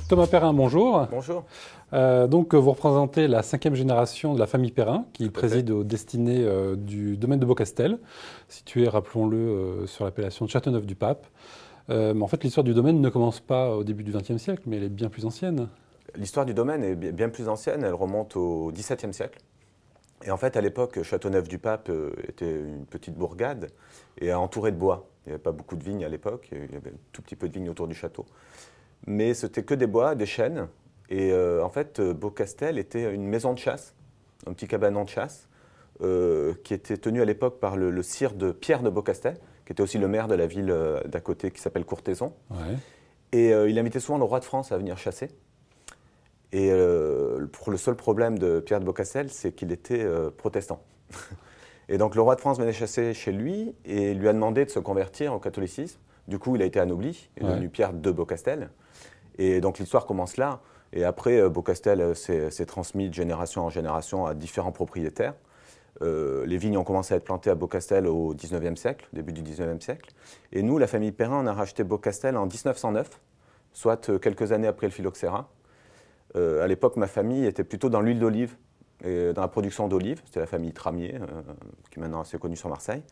Thomas Perrin, bonjour. Bonjour. Donc, vous représentez la 5e génération de la famille Perrin, qui préside aux destinées du domaine de Beaucastel, situé, rappelons-le, sur l'appellation de Châteauneuf-du-Pape. Mais en fait, l'histoire du domaine ne commence pas au début du XXe siècle, mais elle est bien plus ancienne. L'histoire du domaine est bien plus ancienne, elle remonte au XVIIe siècle. Et en fait, à l'époque, Châteauneuf-du-Pape était une petite bourgade et entourée de bois. Il n'y avait pas beaucoup de vignes à l'époque, il y avait un tout petit peu de vignes autour du château. Mais c'était que des bois, des chênes. Et en fait, Beaucastel était une maison de chasse, un petit cabanon de chasse, qui était tenu à l'époque par le sire de Pierre de Beaucastel, qui était aussi le maire de la ville d'à côté qui s'appelle Courthézon. Ouais. Et il invitait souvent le roi de France à venir chasser. Et pour le seul problème de Pierre de Beaucastel, c'est qu'il était protestant. Et donc le roi de France venait chasser chez lui et lui a demandé de se convertir au catholicisme. Du coup, il a été anobli, il est devenu Pierre de Beaucastel. Et donc l'histoire commence là. Et après, Beaucastel s'est transmis de génération en génération à différents propriétaires. Les vignes ont commencé à être plantées à Beaucastel au 19e siècle, début du 19e siècle. Et nous, la famille Perrin, on a racheté Beaucastel en 1909, soit quelques années après le phylloxéra. À l'époque, ma famille était plutôt dans l'huile d'olive, et dans la production d'olives. C'était la famille Tramier, qui est maintenant assez connue sur Marseille.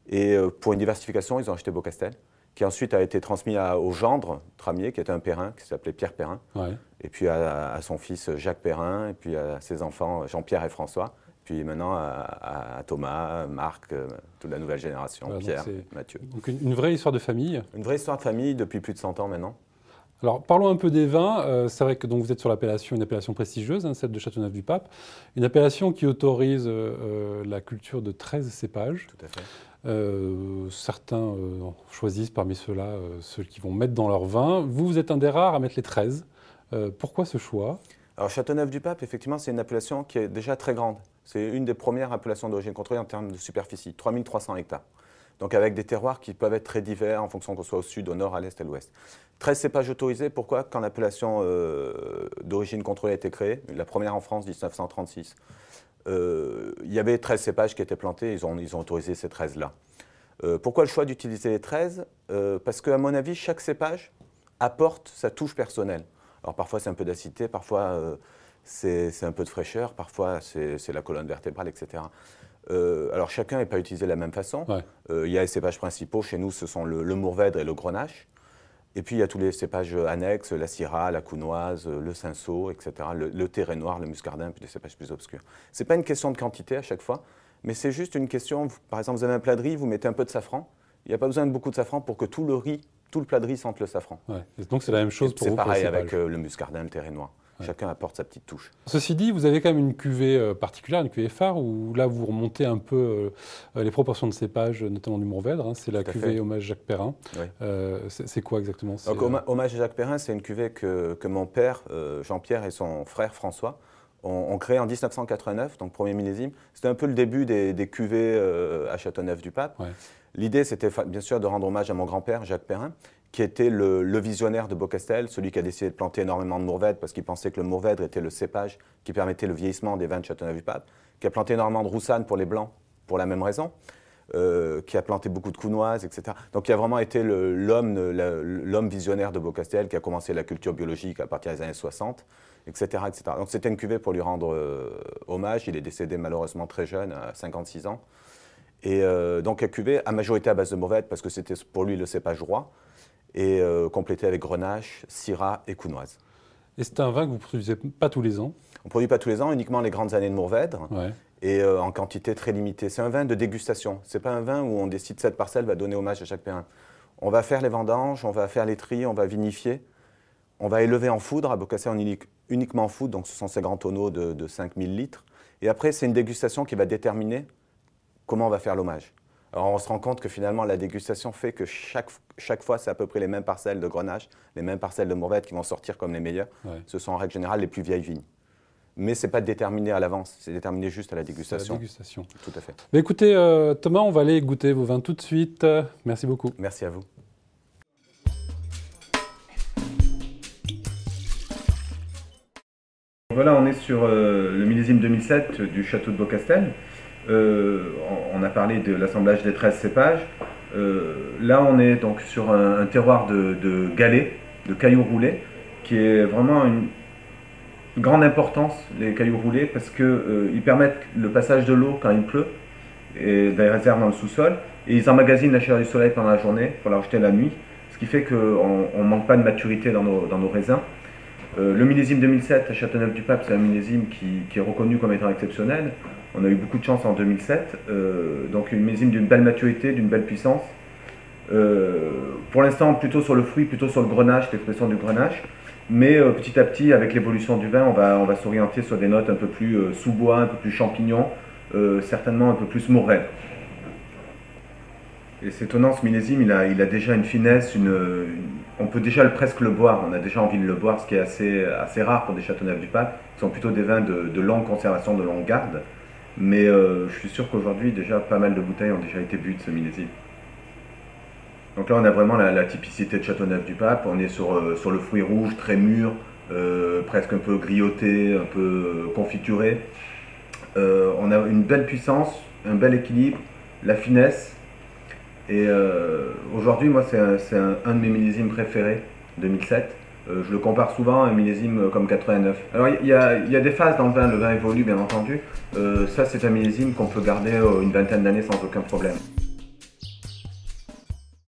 Et pour une diversification, ils ont acheté Beaucastel, qui ensuite a été transmis au gendre Tramier, qui était un Perrin, qui s'appelait Pierre Perrin. Ouais. Et puis à son fils Jacques Perrin, et puis à ses enfants Jean-Pierre et François. Puis maintenant à Thomas, Marc, toute la nouvelle génération, Voilà, Pierre, Mathieu. Donc une vraie histoire de famille. Une vraie histoire de famille depuis plus de 100 ans maintenant. Alors, parlons un peu des vins. C'est vrai que donc, vous êtes sur l'appellation, une appellation prestigieuse, hein, celle de Châteauneuf-du-Pape. Une appellation qui autorise la culture de 13 cépages. Tout à fait. Certains choisissent parmi ceux-là ceux qu'ils vont mettre dans leur vin. Vous êtes un des rares à mettre les 13. Pourquoi ce choix? Alors Châteauneuf-du-Pape, effectivement, c'est une appellation qui est déjà très grande. C'est une des premières appellations d'origine contrôlée en termes de superficie, 3300 hectares. Donc avec des terroirs qui peuvent être très divers en fonction qu'on soit au sud, au nord, à l'est, à l'ouest. 13 cépages autorisés, pourquoi? Quand l'appellation d'origine contrôlée a été créée, la première en France, 1936, il y avait 13 cépages qui étaient plantés, ils ont autorisé ces 13-là. Pourquoi le choix d'utiliser les 13? Parce qu'à mon avis, chaque cépage apporte sa touche personnelle. Alors parfois c'est un peu d'acidité, parfois c'est un peu de fraîcheur, parfois c'est la colonne vertébrale, etc. Alors chacun n'est pas utilisé de la même façon. Ouais. Il y a les cépages principaux, chez nous ce sont le Mourvèdre et le Grenache. Et puis il y a tous les cépages annexes, la Syrah, la Counoise, le Cinsault, etc. Le Terret Noir, le Muscardin, puis des cépages plus obscurs. Ce n'est pas une question de quantité à chaque fois, mais c'est juste une question, par exemple vous avez un plat de riz, vous mettez un peu de safran. Il n'y a pas besoin de beaucoup de safran pour que tout le riz, tout le plat de riz sente le safran. Ouais. Et donc c'est la même chose pour vous. C'est pareil pour les avec cépages. le Muscardin, le Terret Noir. Ouais. Chacun apporte sa petite touche. Ceci dit, vous avez quand même une cuvée particulière, une cuvée phare, où là vous remontez un peu les proportions de cépages, notamment du Mourvèdre. Hein. C'est la Tout à cuvée fait. Hommage Jacques Perrin. Oui. C'est quoi exactement? Donc, Hommage à Jacques Perrin, c'est une cuvée que mon père, Jean-Pierre, et son frère François ont créée en 1989, donc premier millésime. C'était un peu le début des cuvées à Châteauneuf-du-Pape. Ouais. L'idée, c'était bien sûr de rendre hommage à mon grand-père, Jacques Perrin, qui était le visionnaire de Beaucastel, celui qui a décidé de planter énormément de Mourvèdre parce qu'il pensait que le Mourvèdre était le cépage qui permettait le vieillissement des vins de Châteauneuf-du-Pape, qui a planté énormément de Roussanne pour les Blancs, pour la même raison, qui a planté beaucoup de Counoises, etc. Donc il a vraiment été l'homme visionnaire de Beaucastel qui a commencé la culture biologique à partir des années 60, etc. etc. Donc c'était une cuvée pour lui rendre hommage. Il est décédé malheureusement très jeune, à 56 ans. Et donc la cuvée à majorité à base de Mourvèdre parce que c'était pour lui le cépage roi, et complété avec Grenache, Syrah et Counoise. Et c'est un vin que vous ne produisez pas tous les ans? On ne produit pas tous les ans, uniquement les grandes années de Mourvèdre, Ouais. et en quantité très limitée. C'est un vin de dégustation. Ce n'est pas un vin où on décide cette parcelle va donner hommage à Jacques Perrin. On va faire les vendanges, on va faire les tris, on va vinifier, on va élever en foudre. À Beaucastel, on est uniquement en foudre, donc ce sont ces grands tonneaux de 5000 litres. Et après, c'est une dégustation qui va déterminer comment on va faire l'hommage. Alors on se rend compte que finalement la dégustation fait que chaque fois c'est à peu près les mêmes parcelles de Grenache, les mêmes parcelles de Mourvèdre qui vont sortir comme les meilleures. Ouais. Ce sont en règle générale les plus vieilles vignes. Mais ce n'est pas déterminé à l'avance, c'est déterminé juste à la dégustation. La dégustation. Tout à fait. Mais écoutez Thomas, on va aller goûter vos vins tout de suite. Merci beaucoup. Merci à vous. Voilà, on est sur le millésime 2007 du château de Beaucastel. On a parlé de l'assemblage des 13 cépages. Là, on est donc sur un terroir de galets, de cailloux roulés, qui est vraiment une grande importance, les cailloux roulés, parce qu'ils permettent le passage de l'eau quand il pleut, et des réserves dans le sous-sol, et ils emmagasinent la chaleur du soleil pendant la journée pour la rejeter la nuit, ce qui fait qu'on ne manque pas de maturité dans nos raisins. Le millésime 2007 à Châteauneuf-du-Pape, c'est un millésime qui est reconnu comme étant exceptionnel. On a eu beaucoup de chance en 2007, donc un millésime d'une belle maturité, d'une belle puissance. Pour l'instant, plutôt sur le fruit, plutôt sur le grenache, l'expression du grenache. Mais petit à petit, avec l'évolution du vin, on va s'orienter sur des notes un peu plus sous-bois, un peu plus champignons, certainement un peu plus morel. Et c'est étonnant, ce millésime, il a déjà une finesse, on peut déjà presque le boire, on a déjà envie de le boire, ce qui est assez rare pour des Châteauneuf-du-Pape, qui sont plutôt des vins de longue conservation, de longue garde. Mais je suis sûr qu'aujourd'hui, déjà pas mal de bouteilles ont déjà été bues de ce millésime. Donc là, on a vraiment la typicité de Châteauneuf-du-Pape. On est sur le fruit rouge, très mûr, presque un peu grillotté, un peu confituré. On a une belle puissance, un bel équilibre, la finesse. Et aujourd'hui, moi, c'est un de mes millésimes préférés, 2007. Je le compare souvent à un millésime comme 89. Alors, il y a des phases dans le vin évolue, bien entendu. Ça, c'est un millésime qu'on peut garder une vingtaine d'années sans aucun problème.